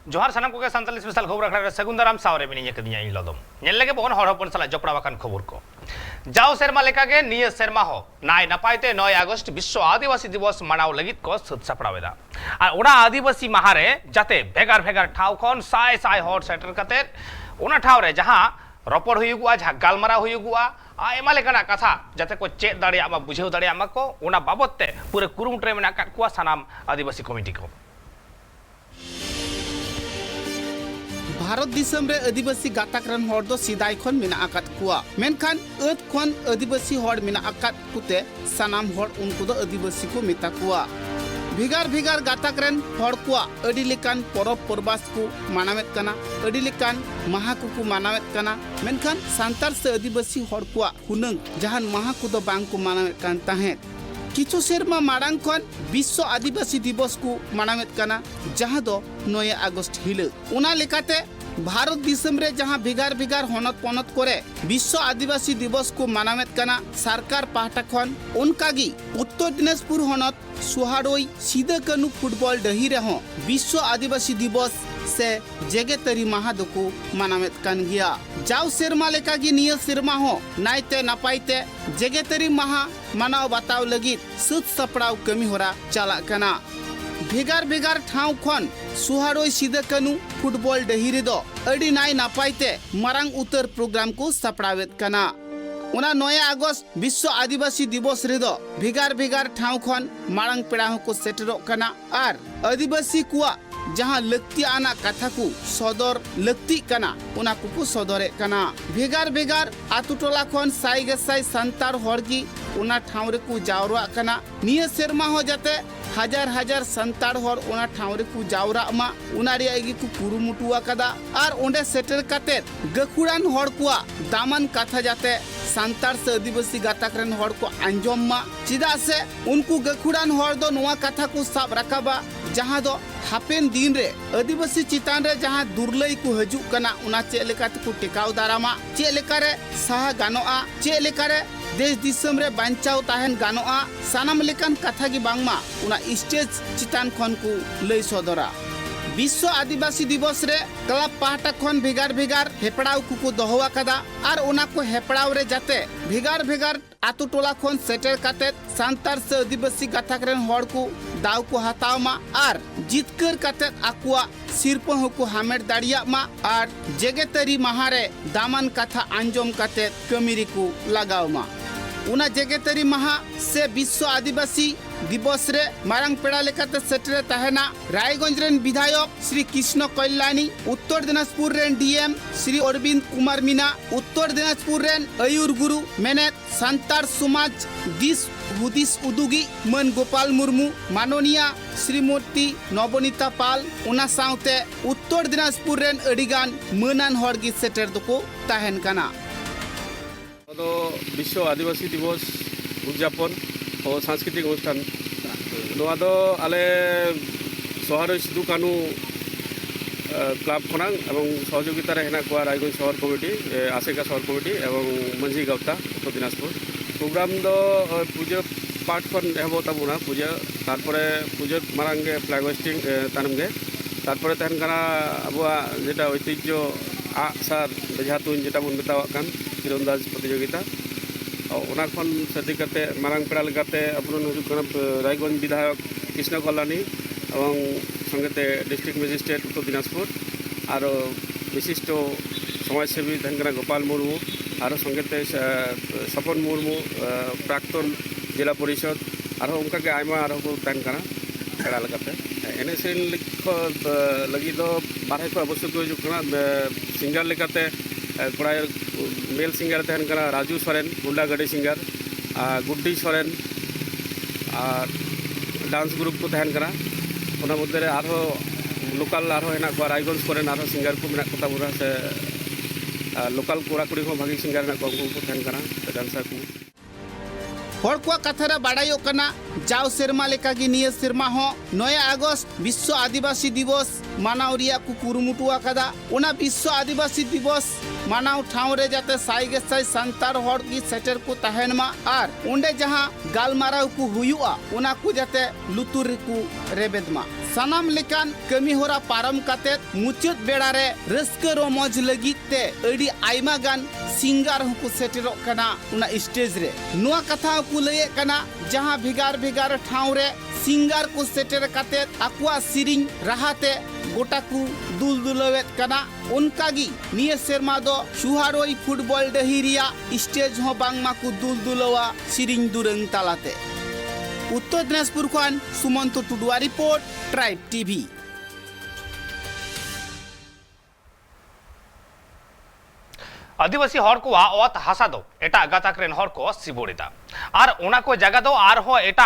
जोहार सानाम को सानताली स्पेशल खबर अखड़ा सगुन दाराम सावरे मिनी कदिया इन लदम नेल लगे बहन हर हपन सला जपड़ावाकान खबर को जाओ सेरमा लेकागे निय सेरमा हो नाय नपायते 9 अगस्त विश्व आदिवासी दिवस मनाव लगित को सद सपड़ावेदा और ओना आदिवासी माहारे जाते भेगार भेगार ठाव खन साय साय हर सेटर कते ओना ठाव रे जहां रपड़ हुयुगुआ जहां गालमारा हुयुगुआ आयमा लेकाना कथा जाते को चेक दाड़िया मा बुझेव दाड़िया मा को ओना बाबतते पूरे कुरुमुट्रे मेना काटकुआ सानाम आदिवासी कमिटी को भारत दिसम रे आदिवासी गाताक रन हर दो सिदाय खन मिना आकात कुआ मेनखान अत खन आदिवासी हर मिना आकात कुते सनाम हर उनको दो आदिवासी को मिता कुआ भिगार भिगार गाताक रन हर कुआ अडी लेकान परब परबास को मानावेत कना अडी लेकान महाकु को मानावेत कना मेनखान सांतार से आदिवासी हर कुआ हुनंग जहान महाकु दो बांग को मानावेत कान ताहेत किछु सेरमा मारांग खन विश्व आदिवासी दिवस को मानावेत कना जहां दो 9 अगस्त हिल उना लेकाते भारत दिसम रे जहां भिगार भिगार हनत पनत करे विश्व आदिवासी दिवस को मानावेत कना सरकार पाहटा खन उनकागी उत्तर दिनाजपुर हनत सुहाड़ोई सीधा कनु फुटबॉल डही रहो विश्व आदिवासी दिवस से जेगेतरी माहा को मानावेत कान गया जाओ सेरमा लेकागी निय सेरमा हो नायते नापायते जेगेतरी माहा मानाव बताव लगित सुत सपड़ाव कमी होरा चला कना भेगार भेगार ठाव खन सुहाड़ोई सीधा कनु फुटबॉल डही रे दो अडी नाय नापायते मारांग उतर प्रोग्राम को सपड़ावेत कना उना 9 अगस्त विश्व आदिवासी दिवस रे दो भेगार भेगार ठाव खन मारांग पेड़ा को सेटरो कना आर आदिवासी कुआ जहां लक्ति आना कथा को सदर लक्ति कना उना को सदरे कना भेगार भेगार आतु टोला खन साई गसाई संतार हरगी उना ठाव रे को जावरा कना निय सेरमा हो जाते हजार हजार संतार हर उना ठाव रे को जावरा मा उना रे आगी को कुरुमुटुआ कदा आर ओंडे सेटल काते गखुड़ान हर कुआ दामन कथा जाते संतार से आदिवासी गाताकरन हर को अंजम मा चिदा से उनको गखुड़ान हर दो नोआ कथा को साब रकाबा जहां दो हापेन दिन रे आदिवासी चितान रे जहां दुर्लई को हजू कना उना चे लेका को टिकाव दारामा चे लेका रे सहा गानोआ चे लेका रे देश दिसम रे बांचाव ताहन गानोआ सानाम लेकान कथा की बांगमा उना स्टेज चितान खन को लई सदरा विश्व आदिवासी दिवस रे क्लब पाहटा खन भेगार भेगार हेपड़ाव को दोहवा कदा आर ओना को हेपड़ाव रे जाते भेगार भेगार आतु टोला खन सेटल काते सांतार से आदिवासी गाथाकरन हर को दाव को हताव मा आर जितकर काते आकुआ सिरप को हामेट दाड़िया मा आर जेगेतरी महारे दामन कथा अंजम काते कमिरी को लगाव मा उना जेगेतरी महा से विश्व आदिवासी दिवस रे मारांग पेड़ा लेकाते सेटरे ताहेना रायगंज रेन विधायक Shri Krishna Kalyani Uttar Dinajpur rain DM Shri Arvind Kumar Meena Uttar Dinajpur rain Ayur गुरु मेनेत संतार समाज दिस हुदिस उदुगी मन गोपाल मुर्मू माननीय श्रीमती नवनीता पाल उना साउते उत्तर दिनाजपुर रेन अडिगान मनान हरगी सेटर दको ताहेन काना विश्व आदिवासी दिवस उद्यापन और सांस्कृतिक अनुष्ठान आले शहर सिदु कानू क्लाब खनांग सहयोगिता हेना को रायगंज शहर कमिटी आसेका शहर कमिटी और मंझी गावता उत्तर दिनाजपुर प्रोग्राम दो पूजा पाठ खन एहब तबना पूजा तारपरे पूजा मारांगे फ्लैग होस्टिंग तानमगे तारपरे तहन काना अबुआ जेटा ऐतिह्य आग सार बेझा तुन जेटा बन मेतावाग कान तीरंदाज प्रतियोगिता और सदी करते मारांग पेड़ा लेकाते अपन रायगंज विधायक कृष्ण कल्याणी और संगते डिस्ट्रिक्ट मजिस्ट्रेट उत्तर दिनाजपुर और विशिष्ट समाजसेवी तहन गोपाल मुर्मू और संगते सपन मुर्मू प्राक्तन जिला परिषद और उनका के आयमा को तहन पेड़ा लेकाते एने सेरेन लगी दो बारहे को अवश्य को हजूना सिंगर लेकाते कड़ा मेल सिंगर तहन राजू सोरेन गुंडा गड़ी सिंगर गुड्डी सोरेन और डांस ग्रुप को तहन मध्य लोकल हेना को रायगंज को सिंगर को मेना को ताबुना से लोकल कोड़ा कुड़ी को भागी सिंगर को तहन डांसर को हर को कथारा बाड़ायो कना जाओ सेरमा लेकागी निय सेरमा हो 9 अगस्त विश्व आदिवासी दिवस मानाव रिया को कुरुमुटु आकादा उना विश्व आदिवासी दिवस मानाव ठाव रे जाते साइगे साइ संतार हर की सेटर को तहनमा आर उंडे जहां गालमाराव को हुयुआ उना को जाते लुतुर को रेबेदमा सानाम लेकान कमी होरा पारम काते मुचुत बेड़ा रे रस्क रोमोज लगित ते अड़ी आइमा गान सिंगार को सेटेरो कना उना स्टेज रे नुआ कथा को लये कना जहां भिगार भिगार ठाव रे सिंगार को सेटर काते आकुआ सिरिंग राहते गोटा को दुल दुलवेत कना उनका गी निये सेरमा दो सुहारोई फुटबॉल डहिरिया स्टेज हो बांगमा को दुल दुलवा सिरिंग दुरंग तालाते उत्तर दिनाजपुर खान सुमंत टुडुआ रिपोर्ट ट्राइब टीवी आदिवासी हर को अत हासा दो एटा गाताक रेन हर को सिबोड़ेदा और ओना को जगह दो आर हो एटा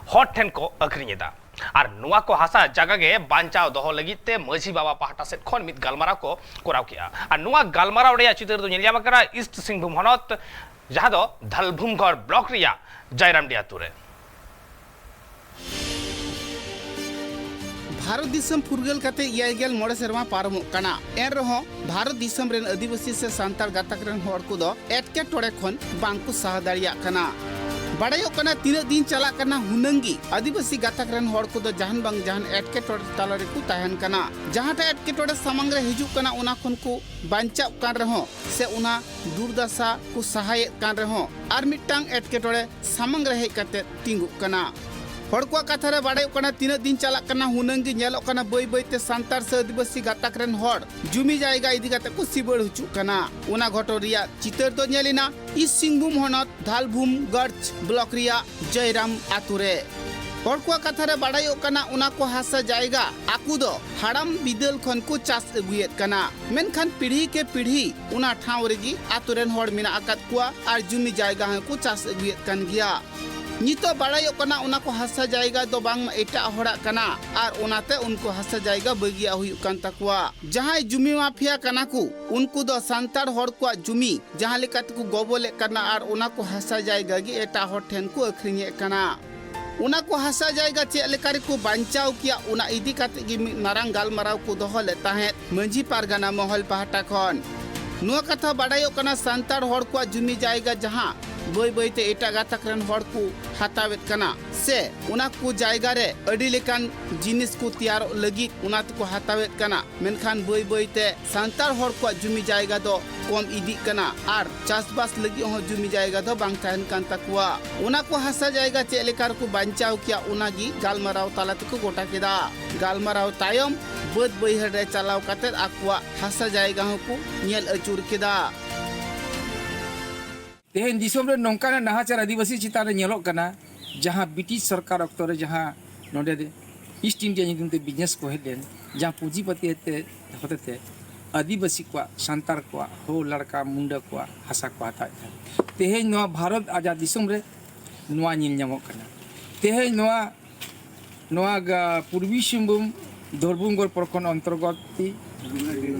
हर ठेन को अखरिñेदा और नुआ को हासा जगह गे बांचाव दोहो लगित ते माझी बाबा पहाटा सेट खन मित गालमाराव को कोराव किया और नुआ गालमाराव रे चित्र दो नेलियामा करा ईस्ट सिंहभूम हनत जहां दो धलभूमगढ़ ब्लॉक रिया जयराम डिया तुरे भारत दिसम फुरगल काते इयागेल मोड़े सेरमा पारमो कना एन रहो भारत दिसम रेन आदिवासी से सांतार गाताक रेन हर को दो एटके टोड़े खन बांकु सह दाड़िया कना बड़ायो कना तीन दिन चला कना हुनंगी आदिवासी गाताक रेन हर को दो जहान बांग जहान एटके टोड़े तालारे को तहन कना जहां ता एटके टोड़े सामंग रे हिजु कना उना खन को बांचाव कान रहो से उना दुर्दशा को सहाय कान रहो आर मिटांग एटके टोड़े सामंग रे हे काते तिंगु कना हड़कुआ कथा रे बाड़े कना तीन दिन चला कना हुनंगी नेलो कना बई बईते सांतार से आदिवासी गाताक रेन हड़ जुमी जायगा इदी गाते को सिबड़ हुचु कना उना घटो रिया चितर दो नेलिना ईस्ट सिंहभूम हनत धालभूम गढ़ ब्लॉक रिया जयराम आतुरे हड़कुआ कथा रे बाड़े कना उना को हासा जायगा आकु दो हाड़ाम बिदल खन को चास अगुयेत कना मेनखान पीढ़ी के पीढ़ी उना ठाव रेगी आतुरेन हड़ मिना आकात कुआ आर जुमी जायगा को चास अगुयेत कन गिया नितो बाड़ायो कना उना को हासा जायगा दो बांग एटा होड़ा कना आर उनाते उनको हासा जायगा बगिया हुई कान तकुआ जहां जुमी माफिया कना को उनको दो सांतार हड़ को जुमी जहां लेकात को गोबोले कना आर उना को हासा जायगा गी एटा हड़ ठेन को अखरिñे कना उना को हासा जायगा चे लेकारे को बांचाव किया उना इदी काते गी नारांग गालमाराव को दोहले ताहे मंजी पारगाना महल पहाटा खन नुआ कथा बाड़ायो कना सांतार हड़ को जुमी जायगा जहां बई बईते एटा गाताक रेन हड़ को हातावेत कना से उना को जायगा रे अडी लेकान जिनिस को तैयार लगी उना को हातावेत कना मेनखान बई बईते सांतार हड़ को जुमी जायगा दो कम इदी कना आर चासबास लगी हो जुमी जायगा दो बांग तहन कान तकुआ उना को हासा जायगा चे लेकार को बांचाव किया उना गी गालमाराव तालाते को गोटा केदा गालमाराव तायम बद बईहर रे चलाव काते आकुआ हासा जायगा को नेल अचूर केदा तेहन दिसम रे नौका नाहाचार आदिवासी चितान नेलोक कना जहां ब्रिटिश सरकार अक्तो रे जहां नोडे दे ईस्ट इंडिया निदुम ते बिजनेस को हेलेन जहां पूंजीपति होते आदिवासी को सांतार को हो लड़का मुंडा को हासा को हाता तेहन नवा भारत आजाद दिसम रे नवा निल ᱧᱟᱢᱚᱜ कना तेहन नवा पूर्वी सिंहभूम धरभूमगढ़ प्रखंड अंतर्गत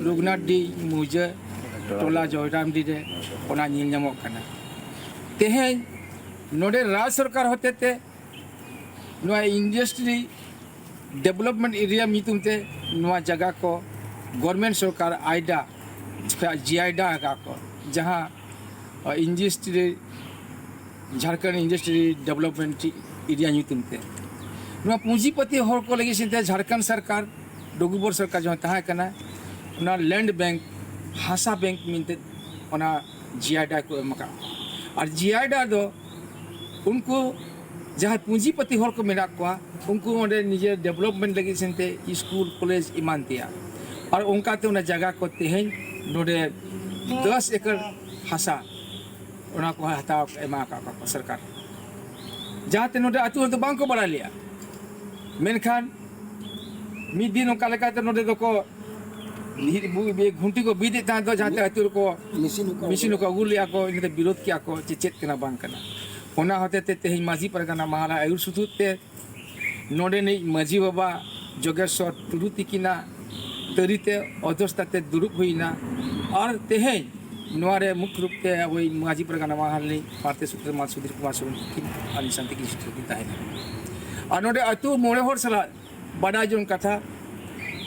रुगनाडी मुजे टोला जयराम डी रे ओना निल ᱧᱟᱢᱚᱜ कना तेहन नोडे राज्य सरकार होते ते नवा इंडस्ट्री डेवलपमेंट एरिया मितुम ते नवा जगह को गवर्नमेंट सरकार आइडा जीआईडा का को जहां industry Jharkhand industry development area मितुम ते नवा पूंजीपति हर को लगी सिंते झारखंड सरकार डोगुबर सरकार जो तहा कना ना लैंड बैंक हासा बैंक मिनते ओना जीआईडा को एमका और जीआईडा दो उनको जहाँ पूंजीपति हर को मेरा को उनको निजे डेवलपमेंट लगे सेंते स्कूल कॉलेज ईमान तिया और उनका ते उना जगह को तेहन नोडे 10 एकड़ हासा उना को हताव एमा का सरकार जहाँ ते नोडे अतु तो बांग को बड़ा लिया मेनखान मिद दिन उनका लेका ते नोडे को घुंटी को बीदे ता दो जहाँ ते अतु को मिशन को अगुल लिया को इनते विरोध किया को चेचेत कना बांग कना ओना होते ते तेही माझी परगना महारा आयुर सुतुत ते नोडे नहीं माझी बाबा जोगेश्वर टुडू तिकिना तरीते अध्यक्षताते दुरुप हुईना और तेहें नोरे मुख्य रूप ते वही माझी परगना महाल नहीं पार्ते सूत्र मात सुधीर कुमार सोरेन आदि शांति की स्थिति ताहे और नोडे अतु मोड़े हर सला बड़ा जोन कथा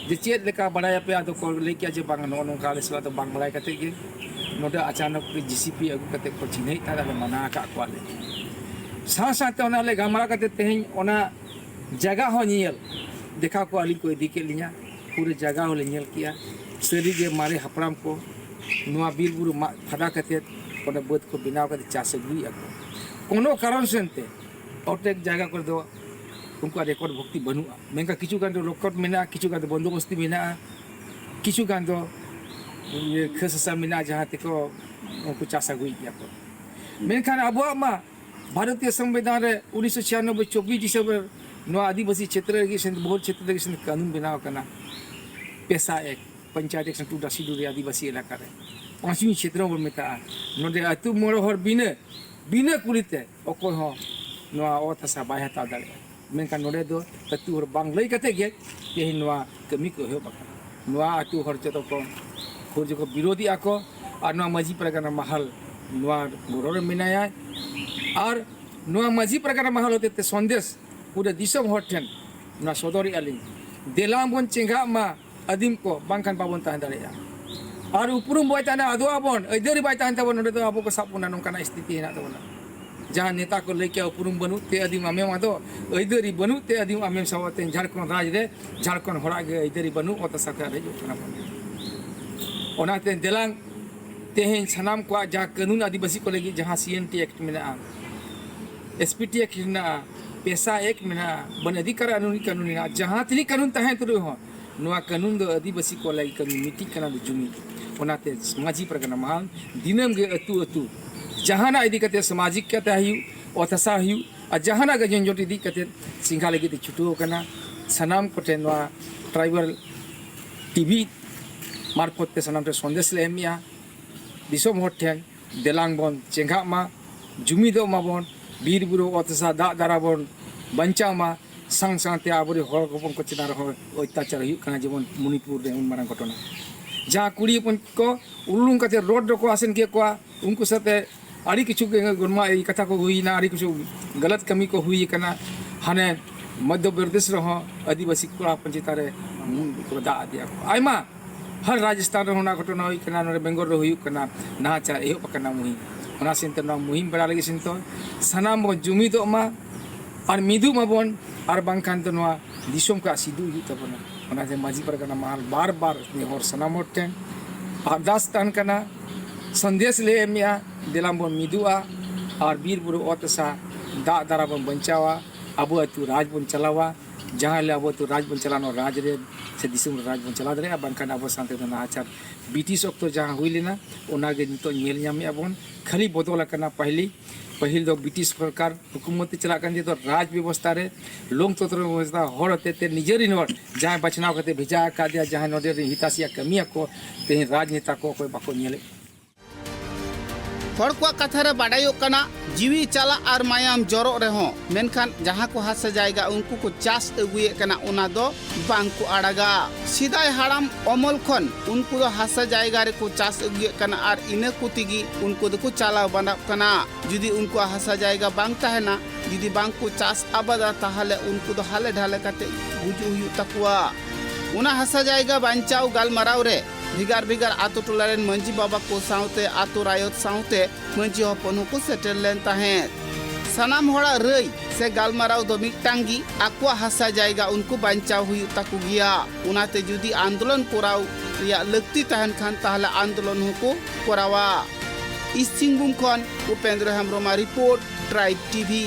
जे चेद लेका बड़ाया पे आदो को लेकिया जे बांग नो नो काले सला तो बांग बड़ाय कते गे नोडे अचानक के जीसीपी अगु कते को चिन्हई तारा मना का क्वाले सा साते ओना ले गामरा कते तेहिं ओना जगह हो नियल देखा को अली को इदी के लिया पूरे जगह हो ले नियल किया सरी गे मारे हपराम को नुआ बीर बुरु फड़ा कते ओना बोध को बिनाव कते चास गुई अगु कोनो कारण सेनते ओटेक जगह कर दो उनका रेकॉर्ड भक्ति बनुआ मेंका किछु गान दो रेकॉर्ड मेना किछु गान दो बंदोबस्ती मेना किछु गान दो ये खससा मेना जहां तेको उनको चासा गुई किया को मेनखान अबुआ मा भारतीय संविधान रे 1996 24 दिसंबर नवा आदिवासी क्षेत्र के संद बहुत क्षेत्र के संद कानून बनाव कना पेशा एक पंचायत एक टू दासी रे आदिवासी इलाका रे पांचवी क्षेत्रों में मेता नोडे अतु मोर हर बिना कुलिते ओको हो नवा ओथसा बाय हता दाले मेनखान नोडे दो अतु हर बांग लई कते गे ये नवा कमी को हो बका नवा अतु हर जतो को खोज को विरोधी आको और नवा मजी प्रकार महल नवा गोरोर मिनाया और नवा मजी प्रकार महल होते ते संदेश पूरे दिसम होठन ना सदरी अली देलाम बन चेंगा मा अदीम को बांखान पाबन तान दारेया और उपरुम बय ताना अदो आबन इधर बय तान तबन नोडे तो आबो को सापुना नोंकाना स्थिति हेना तबना जहां नेता को लेके उपरुम बनु ते अदीम आमे मादो इधरी बनु ते अदीम आमे सवते झारखंड राज रे झारखंड होड़ा गे इधरी बनु ओत सका रे जो खाना ओनाते देलांग तेहें सनाम को जहाँ कानून आदिवासी को लगी जहाँ CNT एक्ट में ना SPT एक्ट में ना पेशा एक में ना बन अधिकार कानून ना जहाँ तिनी कानून तहें तुरु हो नवा कानून दो आदिवासी को लगी कम्युनिटी कना दो जुमी ओनाते समाजी प्रगना महान दिनम गे अतु जहाँ ना इदी कते सामाजिक कते हियु ओथसा हियु और जहाँ ना गजन जोटी दी कते सिंघा लगी ते छुटू कना सनाम कोटे नवा ट्राइबल टीवी मार्फत ते सनाम ते संदेश ले एमिया दिसम होठेन देलांग बन चेंगा मा जुमी दो माबन बीर बुरु ओतसा दा दाराबन बंचा मा संग संगते आबरे हर गोपन को चिनार हो अत्याचार हुई कना जेमन मणिपुर रे उन मारंग घटना जहां कुड़ी अपन को उल्लुंग कते रोड को आसन के को उनको साथे आड़ी किछु गुरमा ई कथा को हुई ना आड़ी किछु गलत कमी को हुई कना हाने मध्य प्रदेश रहो आदिवासी कोड़ा पंचायत रे को दा दिया आइमा हर राजस्थान होना घटना हुई कना नरे बेंगलोर रे हुई कना नाचा एहो पकना मुही ओना सिंते ना मुहिम बड़ा लगी सिंतो सनाम बो जुमिदो मा और मिदु माबन और बांखान तो नवा दिसोम का सिदु ही तबना ओना जे माजी परगना माल बार ने और सनाम होटेन अरदास तान कना संदेश ले एमिया दिलाम बन मिदुआ और बीर बुरु ओतसा दा दारा बन बंचावा अबु अतु राज बन चलावा जहाँ ले अब तो राज बन चलानो राज रे से दिसम राज बन चला दरे बांखान अब सांते तो नाचार ब्रिटिश वक्त जहाँ हुई लेना ओनागे नितो नेल ᱧᱟᱢᱮ ᱟᱵᱚᱱ खाली बदल करना पहिल दो ब्रिटिश सरकार हुकूमत चला कर तो राज व्यवस्था रे लोकतंत्र व्यवस्था हर होते निजेरी नोर जहाँ बचनाव करते भेजा का दिया जहाँ नोडे हितासिया कमिया को ते राजनेता को कोई बाको नेले हर को कथा रे बाडायो कना जीवी चला और मायाम जरो रहो मेनखान जहाँ को हाथ जायगा उनको को चास अगुए कना उना दो बांग को आड़ागा सिदाय हाड़ाम अमल खन उनको दो हाथ जायगा रे को चास अगुए कना और इने को तिगी उनको दो को चाला बना कना जुदी उनको हाथ जायगा बांग ताहेना जुदी बांग को चास आबादा ताहले उनको दो हाले ढाले काते गुजु हुयु तकुआ उना हाथ जायगा बांचाव गालमाराव रे भिगार भिगार आतो टोलारेन मंजी बाबा को साउते आतो रायत साउते मंजी हपन को सेटल लेन ताहे सनाम होड़ा रई से गालमाराव दो मिटांगी आकुआ हासा जायगा उनको बांचाव हुई ताकु गिया उनाते जुदी आंदोलन कोराव या लगती तहन खान ताहले आंदोलन को कोरावा इस सिंगबुम खन उपेंद्र हेम्ब्रमा रिपोर्ट ट्राइब टीवी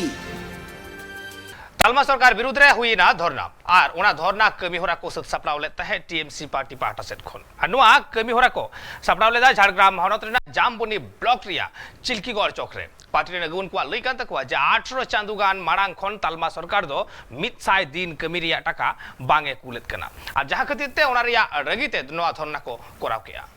तालमा सरकार विरुद्ध रे हुई ना धरना और उना धरना कमी होरा को सत सपनाव लेता है TMC पार्टी पाटा सेट खन अनुआ कमी होरा को सपनाव लेदा झारग्राम हनत रेना जामबुनी ब्लॉक रिया चिल्कीगढ़ चौक रे पार्टी रे नगुन को लई कान तकवा जे 18 चांदुगान मारांग खन तालमा सरकार दो 100 दिन कमी रिया टाका बांगे कुलेत कना आ जहां खातिर ते ओना रिया रगिते नवा धरना को कोराव किया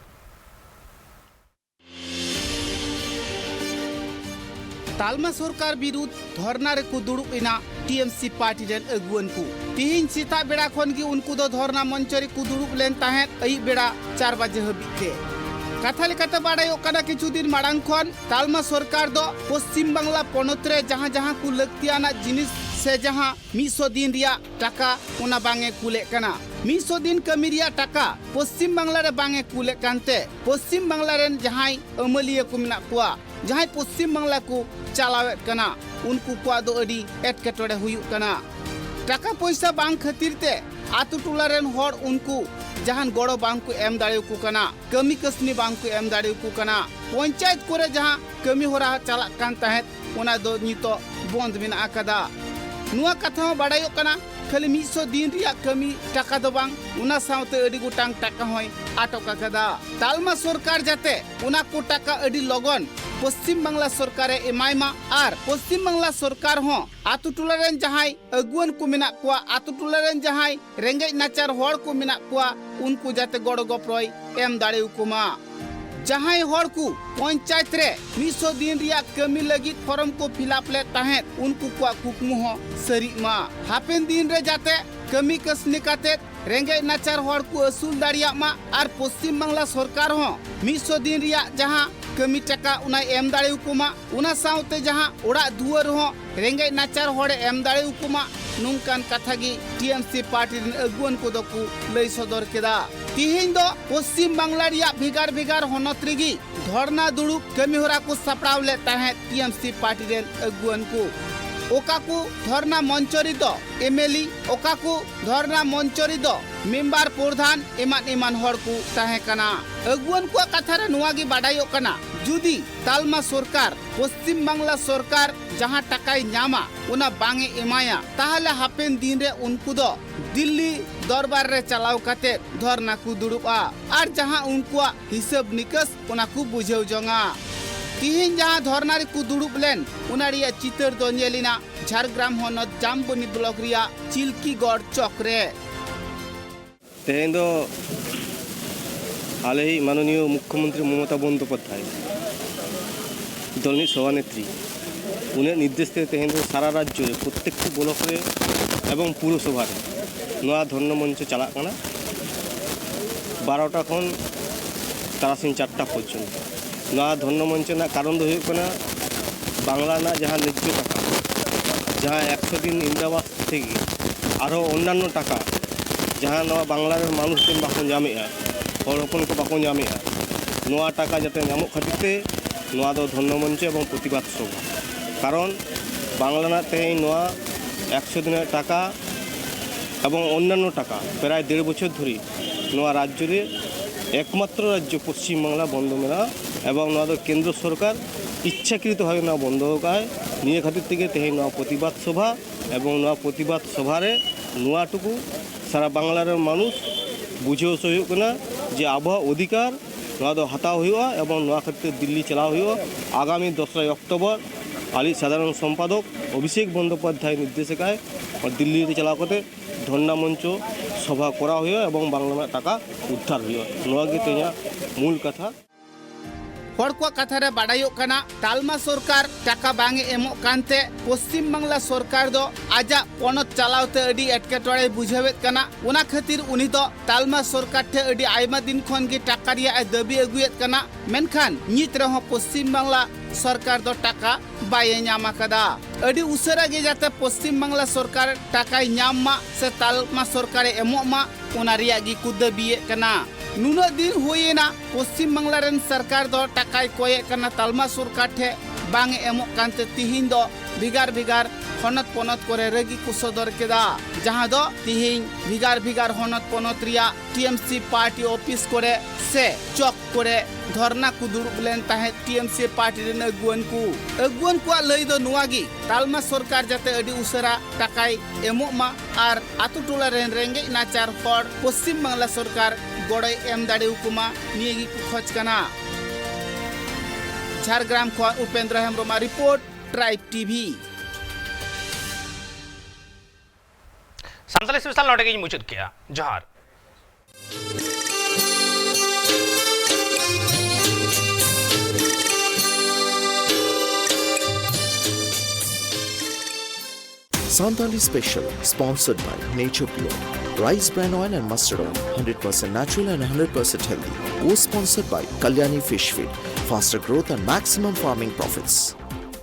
तालमा सरकार विरुद्ध धरना रे को दुड़ुब इना TMC पार्टी रेन अगुवन को तिहिन सीता बेड़ा खन की उनको दो धरना मंच रे को दुड़ुब लेन ताहें अई बेड़ा 4 बजे हबिते कथा लेकाते बाडायो कना किछु दिन माड़ांग खन तालमा सरकार दो पश्चिम बांग्ला पनत रे जहां जहां को लगतियाना जिनिस से जहां 100 दिन रिया टाका उना बांगे कुले कना 100 दिन कमी रिया टाका पश्चिम बांग्ला रे बांगे कुले कांते पश्चिम बांग्ला रेन जहाई अमलिया को मिना कुआ जहाई पश्चिम बांग्ला को चलावेत कना उनको कुआ दो अडी एटकेटोड़े हुयुक कना टाका पैसा बांग खातिर ते आतु टोला रेन हर उनको जहान गड़ो बांग को एम दाड़े को कना कमी कसनी बांग को एम दाड़े को कना पंचायत कोरे जहां कमी होरा चला कान तहेत ओना दो नितो बंद मिना आकादा नुआ कथा बाड़ायो कना खाली 100 दिन रिया कमी टाका दो बांग उना साउते अडी गुटांग टाका होय आटक आकादा तालमा सरकार जाते उना को टाका अडी लगन पश्चिम बांग्ला सरकारे एमायमा आर पश्चिम बांग्ला सरकार हो आतु टोला रेन जहाई अगुवन को मिना कुआ आतु टोला रेन जहाई रेंगेज नाचार होड़ को मिना कुआ उनको जाते गड़ो गपरय एम दाड़े उकुमा जहाई होड़ को पंचायत रे 100 दिन रिया कमी लगी फॉर्म को फिलअप ले तहेत उनको कुआ कुकमु हो सरी मा हापेन दिन रे जाते कमी कसनी काते रेंगेज नाचार होड़ को असूल दाड़िया मा आर पश्चिम बांग्ला सरकार हो 100 दिन रिया जहां कमी टाका उना एम दाड़े उकुमा उना साउते जहां ओड़ा दुआर हो रेंगेज नाचार होड़े एम दाड़े उकुमा नुंकान कथा गी टीएमसी पार्टी रेन अगुवन को दो लई सदर केदा तिहिन दो पश्चिम बांग्ला रिया भिगार भिगार होनत रेगी धरना दुड़ुब कमी होरा को सपड़ाव ले ताहे टीएमसी पार्टी रेन अगुवन को ओकाकू धरना मंचरी दो एमएलए ओकाकू धरना मंचरी दो मेंबर प्रधान एमान एमान हड़ को ताहे कना अगुवन को कथा रे नुआ गी बाडायो कना जुदी तालमा सरकार पश्चिम बांग्ला सरकार जहां टाकाय न्यामा उना बांगे एमाया ताहले हापेन दिन रे उनको दो दिल्ली दरबार रे चलाव काते धरना को दुड़ुबा आर जहां उनको हिसाब निकस उना को बुझेव जंगा तिहिन जहां धरना रे को दुड़ुब लेन उना रिया चितर दो नेलिना झारग्राम होनत जामबनी ब्लॉक रिया चिल्कीगढ़ चक्रे तेहेन दो हाल ही माननीय मुख्यमंत्री ममता बंदोपाध्याय दलनी सभानेत्री उन्हें निर्देश दे तेहेन दो सारा राज्य प्रत्येक ब्लॉक रे एवं पुरसभा नया धरना मंच चला कना 12टा खन तारासिन 4टा पर्यंत नया धरना मंच ना कारण दो हुई कना बांग्ला ना जहां न्याय्य टाका जहां 100 दिन इंदिरावास थेके आरो अन्यान्य टाका जहां नवा बांग्ला रे मानुष दिन बाको ᱧᱟᱢᱮᱜᱼᱟ हर हपन को बाको ᱧᱟᱢᱮᱜᱼᱟ नवा टाका जाते ᱧᱟᱢᱚᱜ खातिर ते नवा दो धरना मंच एवं प्रतिबाद सभा कारण बांग्ला ना तेहेन नवा 100 दिन टाका एवं अन्यान्य टाका प्राय 1.5 बछर धरे नवा राज्य रे एकमात्र राज्य पश्चिम बांग्ला बंद मेना एवं नवा दो केंद्र सरकार इच्छाकृत भावे ना बंद होकाय निये खातिर तेगे तेहेन नवा प्रतिबाद सभा एवं नवा प्रतिबाद सभा रे नवाटुकु सारा बांग्लार मानुष बुझे सहुकना जे आबहावा अधिकार नवा दो हताव हुआ एवं नवा खातिर दिल्ली चलाव हुआ आगामी 2 अक्टोबर आली साधारण सम्पादक अभिषेक बंदोपाध्याय निर्देशिकाय और दिल्ली चलाव करते धरना मंच सभा करा हुआ एवं बांग्ला टाका उद्धार हुआ नवा गे तेया मूल कथा हर को कथा रे बाडायो कना तालमा सरकार टाका बांगे एमो कानते पश्चिम बांग्ला सरकार दो आजा पनत चलावते अडी एटकेटोड़े बुझावेत कना उना खातिर उनी दो तालमा सरकार थे अडी आयमा दिन खन गे टाका रिया दाबी अगुयेत कना मेनखान नित रहो पश्चिम बांग्ला सरकार दो टाका बाये ᱧᱟᱢ कदा अडी उसरा गे जाते पश्चिम बांग्ला सरकार टाका ᱧᱟᱢ मा से तालमा सरकार एमो मा उना रिया गी कु दाबी कना नुना दिन होयेना पश्चिम बांग्ला रेन सरकार दो टाकाय कोये कना तालमा सरकार ठे बांग एमो कांते तिहिन दो भिगार भिगार हनत पनत करे रगी को सदर केदा जहां दो तिहिन भिगार भिगार हनत पनत रिया टीएमसी पार्टी ऑफिस करे से चौक करे धरना को दुड़ुब लेन ताहे टीएमसी पार्टी रेन अगुवन को लई दो नुआगी तालमा सरकार जाते अडी उसरा टाकाय एमो मा आर आतु टोला रेन रेंगे नाचार हर पश्चिम बांग्ला सरकार गड़े एम दाड़े उकुमा नियगी को खोज कना झारग्राम खो उपेंद्र हेम्ब्रमा report tribe TV Santali special नोटे के मुचद किया जोहार Santali Special, sponsored by Nature Pure. Rice bran oil and mustard oil, 100% natural and 100% healthy. Co-sponsored by Kalyani Fish Feed, faster growth and maximum farming profits.